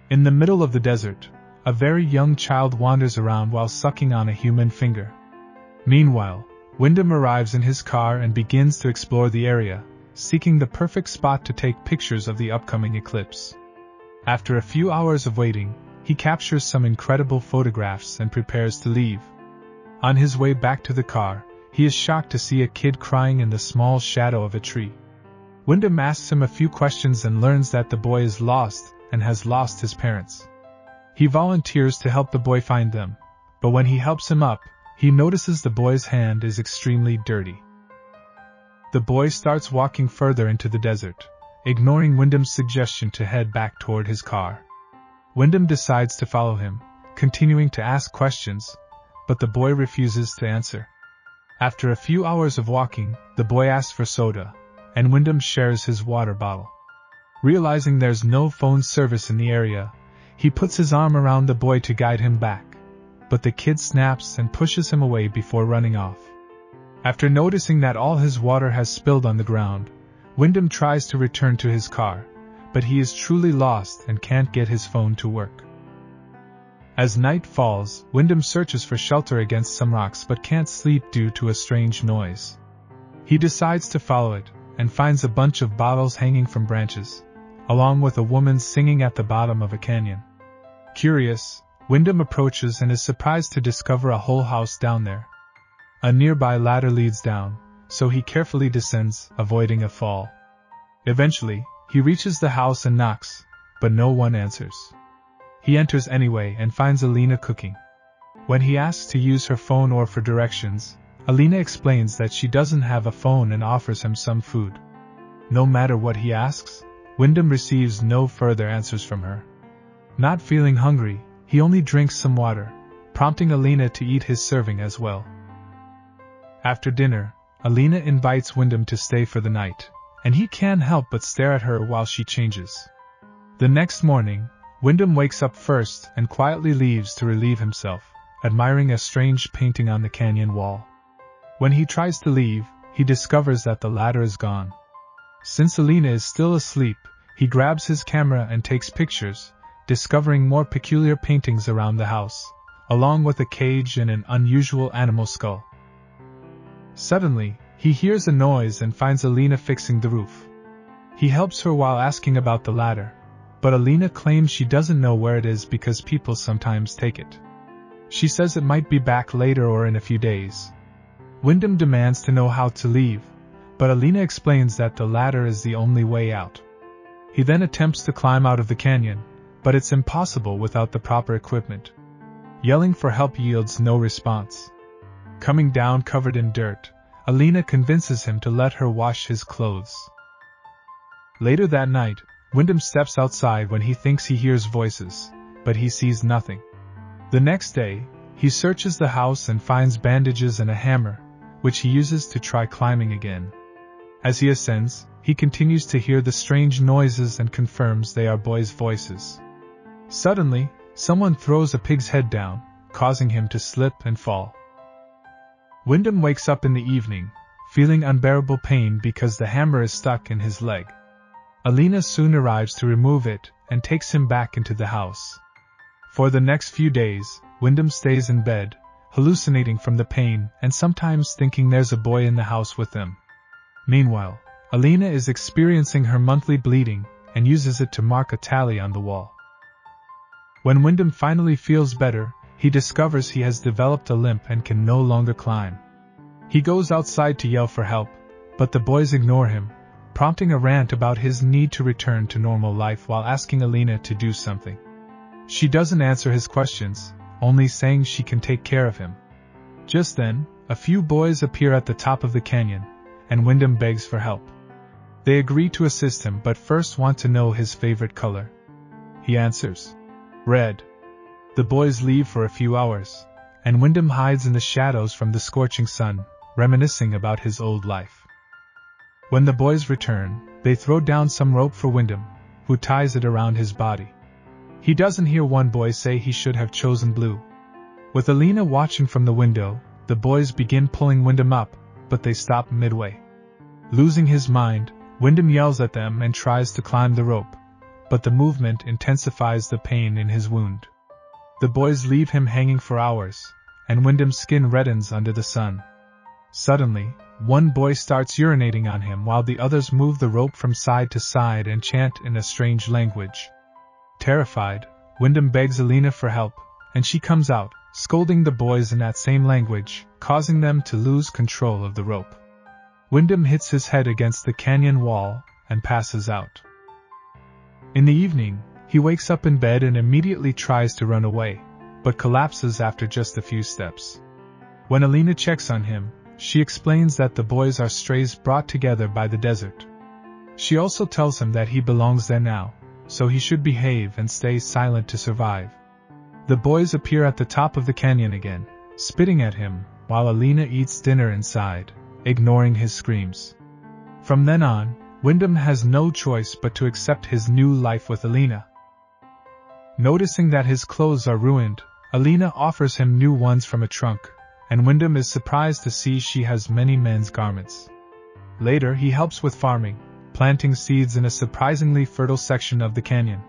In the middle of the desert, a very young child wanders around while sucking on a human finger. Meanwhile, Wyndham arrives in his car and begins to explore the area, seeking the perfect spot to take pictures of the upcoming eclipse. After a few hours of waiting, he captures some incredible photographs and prepares to leave. On his way back to the car, he is shocked to see a kid crying in the small shadow of a tree. Wyndham asks him a few questions and learns that the boy is lost and has lost his parents. He volunteers to help the boy find them, but when he helps him up, he notices the boy's hand is extremely dirty. The boy starts walking further into the desert, ignoring Wyndham's suggestion to head back toward his car. Wyndham decides to follow him, continuing to ask questions, but the boy refuses to answer. After a few hours of walking, the boy asks for soda, and Wyndham shares his water bottle. Realizing there's no phone service in the area, he puts his arm around the boy to guide him back, but the kid snaps and pushes him away before running off. After noticing that all his water has spilled on the ground, Wyndham tries to return to his car, but he is truly lost and can't get his phone to work. As night falls, Wyndham searches for shelter against some rocks but can't sleep due to a strange noise. He decides to follow it, and finds a bunch of bottles hanging from branches, along with a woman singing at the bottom of a canyon. Curious, Wyndham approaches and is surprised to discover a whole house down there. A nearby ladder leads down, so he carefully descends, avoiding a fall. Eventually, he reaches the house and knocks, but no one answers. He enters anyway and finds Alina cooking. When he asks to use her phone or for directions, Alina explains that she doesn't have a phone and offers him some food. No matter what he asks, Wyndham receives no further answers from her. Not feeling hungry, he only drinks some water, prompting Alina to eat his serving as well. After dinner, Alina invites Wyndham to stay for the night, and he can't help but stare at her while she changes. The next morning, Wyndham wakes up first and quietly leaves to relieve himself, admiring a strange painting on the canyon wall. When he tries to leave, he discovers that the ladder is gone. Since Alina is still asleep, he grabs his camera and takes pictures, discovering more peculiar paintings around the house, along with a cage and an unusual animal skull. Suddenly, he hears a noise and finds Alina fixing the roof. He helps her while asking about the ladder, but Alina claims she doesn't know where it is because people sometimes take it. She says it might be back later or in a few days. Wyndham demands to know how to leave, but Alina explains that the ladder is the only way out. He then attempts to climb out of the canyon, but it's impossible without the proper equipment. Yelling for help yields no response. Coming down covered in dirt, Alina convinces him to let her wash his clothes. Later that night, Wyndham steps outside when he thinks he hears voices, but he sees nothing. The next day, he searches the house and finds bandages and a hammer, which he uses to try climbing again. As he ascends, he continues to hear the strange noises and confirms they are boys' voices. Suddenly, someone throws a pig's head down, causing him to slip and fall. Wyndham wakes up in the evening, feeling unbearable pain because the hammer is stuck in his leg. Alina soon arrives to remove it and takes him back into the house. For the next few days, Wyndham stays in bed, hallucinating from the pain and sometimes thinking there's a boy in the house with them. Meanwhile, Alina is experiencing her monthly bleeding and uses it to mark a tally on the wall. When Wyndham finally feels better, he discovers he has developed a limp and can no longer climb. He goes outside to yell for help, but the boys ignore him, prompting a rant about his need to return to normal life while asking Alina to do something. She doesn't answer his questions, only saying she can take care of him. Just then, a few boys appear at the top of the canyon, and Wyndham begs for help. They agree to assist him but first want to know his favorite color. He answers, "Red." The boys leave for a few hours, and Wyndham hides in the shadows from the scorching sun, reminiscing about his old life. When the boys return, they throw down some rope for Wyndham, who ties it around his body. He doesn't hear one boy say he should have chosen blue. With Alina watching from the window, the boys begin pulling Wyndham up, but they stop midway. Losing his mind, Wyndham yells at them and tries to climb the rope, but the movement intensifies the pain in his wound. The boys leave him hanging for hours, and Wyndham's skin reddens under the sun. Suddenly, one boy starts urinating on him while the others move the rope from side to side and chant in a strange language. Terrified, Wyndham begs Alina for help, and she comes out, scolding the boys in that same language, causing them to lose control of the rope. Wyndham hits his head against the canyon wall and passes out. In the evening, he wakes up in bed and immediately tries to run away, but collapses after just a few steps. When Alina checks on him, she explains that the boys are strays brought together by the desert. She also tells him that he belongs there now, so he should behave and stay silent to survive. The boys appear at the top of the canyon again, spitting at him, while Alina eats dinner inside, ignoring his screams. From then on, Wyndham has no choice but to accept his new life with Alina. Noticing that his clothes are ruined, Alina offers him new ones from a trunk, and Wyndham is surprised to see she has many men's garments. Later he helps with farming, planting seeds in a surprisingly fertile section of the canyon.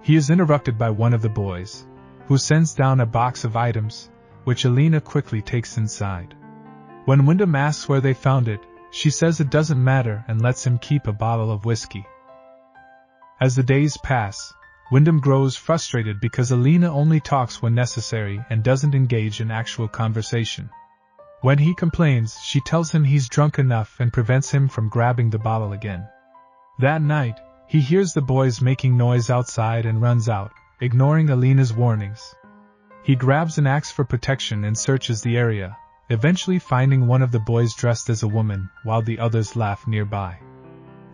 He is interrupted by one of the boys, who sends down a box of items, which Alina quickly takes inside. When Wyndham asks where they found it, she says it doesn't matter and lets him keep a bottle of whiskey. As the days pass, Wyndham grows frustrated because Alina only talks when necessary and doesn't engage in actual conversation. When he complains, she tells him he's drunk enough and prevents him from grabbing the bottle again. That night, he hears the boys making noise outside and runs out, ignoring Alina's warnings. He grabs an axe for protection and searches the area, eventually finding one of the boys dressed as a woman while the others laugh nearby.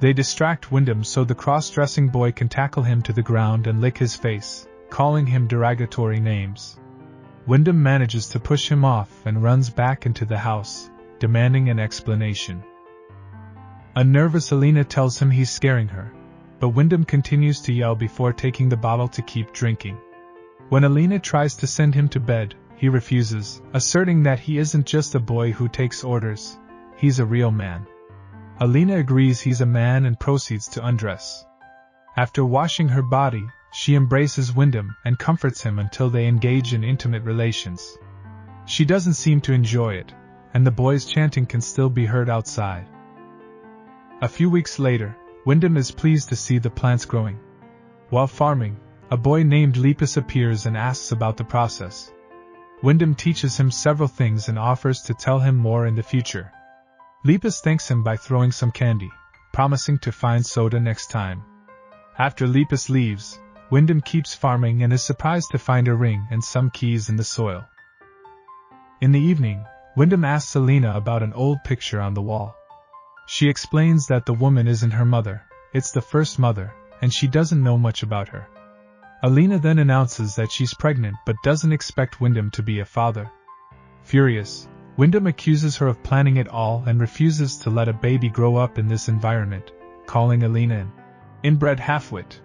They distract Wyndham so the cross-dressing boy can tackle him to the ground and lick his face, calling him derogatory names. Wyndham manages to push him off and runs back into the house, demanding an explanation. A nervous Alina tells him he's scaring her, but Wyndham continues to yell before taking the bottle to keep drinking. When Alina tries to send him to bed, he refuses, asserting that he isn't just a boy who takes orders, he's a real man. Alina agrees he's a man and proceeds to undress. After washing her body, she embraces Wyndham and comforts him until they engage in intimate relations. She doesn't seem to enjoy it, and the boys' chanting can still be heard outside. A few weeks later, Wyndham is pleased to see the plants growing. While farming, a boy named Lepus appears and asks about the process. Wyndham teaches him several things and offers to tell him more in the future. Lepus thanks him by throwing some candy, promising to find soda next time. After Lepus leaves, Wyndham keeps farming and is surprised to find a ring and some keys in the soil. In the evening, Wyndham asks Alina about an old picture on the wall. She explains that the woman isn't her mother, it's the first mother, and she doesn't know much about her. Alina then announces that she's pregnant but doesn't expect Wyndham to be a father. Furious, Wyndham accuses her of planning it all and refuses to let a baby grow up in this environment, calling Alina an inbred halfwit.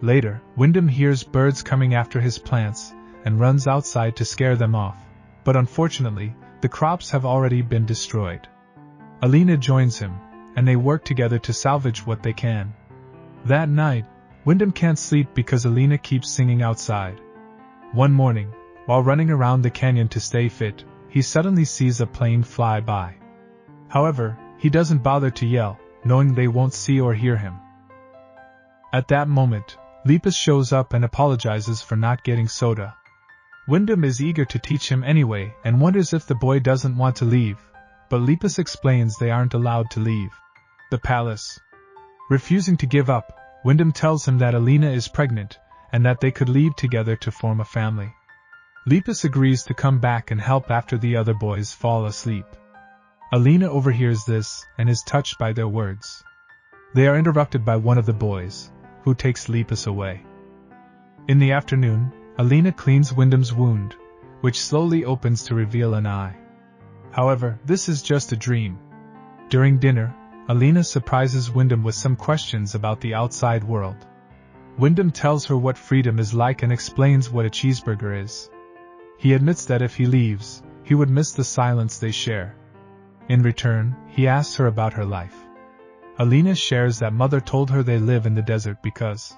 Later, Wyndham hears birds coming after his plants and runs outside to scare them off, but unfortunately, the crops have already been destroyed. Alina joins him, and they work together to salvage what they can. That night, Wyndham can't sleep because Alina keeps singing outside. One morning, while running around the canyon to stay fit, he suddenly sees a plane fly by. However, he doesn't bother to yell, knowing they won't see or hear him. At that moment, Lepus shows up and apologizes for not getting soda. Wyndham is eager to teach him anyway and wonders if the boy doesn't want to leave, but Lepus explains they aren't allowed to leave the palace. Refusing to give up, Wyndham tells him that Alina is pregnant and that they could leave together to form a family. Lepus agrees to come back and help after the other boys fall asleep. Alina overhears this and is touched by their words. They are interrupted by one of the boys, who takes Lepus away. In the afternoon, Alina cleans Wyndham's wound, which slowly opens to reveal an eye. However, this is just a dream. During dinner, Alina surprises Wyndham with some questions about the outside world. Wyndham tells her what freedom is like and explains what a cheeseburger is. He admits that if he leaves, he would miss the silence they share. In return, he asks her about her life. Alina shares that mother told her they live in the desert because